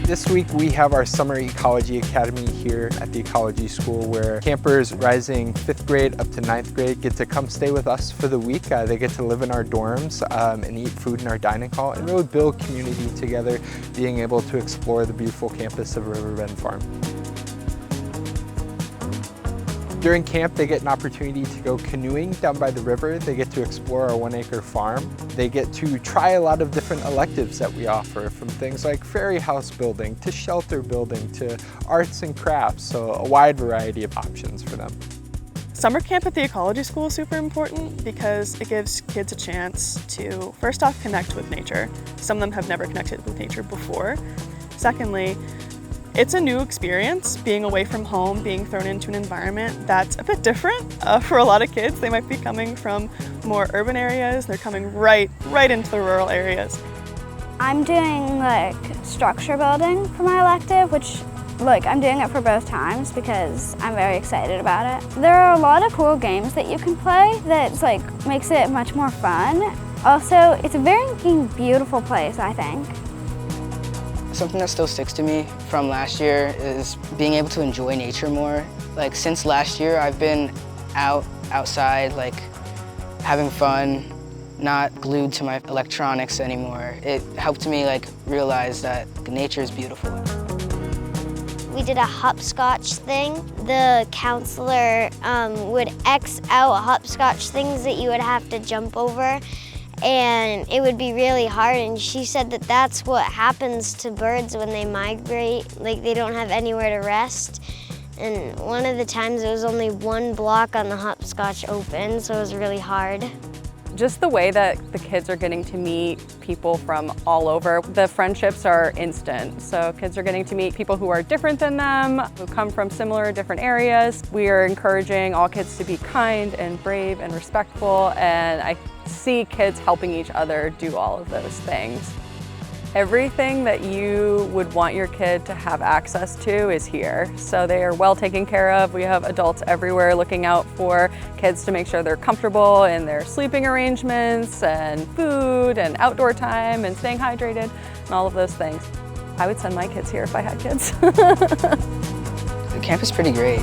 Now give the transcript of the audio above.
This week we have our Summer Ecology Academy here at the Ecology School, where campers rising 5th grade up to 9th grade get to come stay with us for the week. They get to live in our dorms and eat food in our dining hall and really build community together, being able to explore the beautiful campus of Riverbend Farm. During camp, they get an opportunity to go canoeing down by the river. They get to explore our 1-acre farm. They get to try a lot of different electives that we offer, from things like fairy house building to shelter building to arts and crafts, so a wide variety of options for them. Summer camp at the Ecology School is super important because it gives kids a chance to, first off, connect with nature. Some of them have never connected with nature before. Secondly, it's a new experience, being away from home, being thrown into an environment that's a bit different for a lot of kids. They might be coming from more urban areas, they're coming right into the rural areas. I'm doing structure building for my elective, which I'm doing it for both times because I'm very excited about it. There are a lot of cool games that you can play that makes it much more fun. Also, it's a very beautiful place, I think. Something that still sticks to me from last year is being able to enjoy nature more. Since last year, I've been outside, having fun, not glued to my electronics anymore. It helped me realize that nature is beautiful. We did a hopscotch thing. The counselor would X out hopscotch things that you would have to jump over, and it would be really hard, and she said that that's what happens to birds when they migrate. They don't have anywhere to rest. And one of the times it was only one block on the hopscotch open, so it was really hard. Just the way that the kids are getting to meet people from all over, the friendships are instant. So kids are getting to meet people who are different than them, who come from similar different areas. We are encouraging all kids to be kind and brave and respectful, and I see kids helping each other do all of those things. Everything that you would want your kid to have access to is here. So they are well taken care of. We have adults everywhere looking out for kids to make sure they're comfortable in their sleeping arrangements and food and outdoor time and staying hydrated and all of those things. I would send my kids here if I had kids. The camp is pretty great.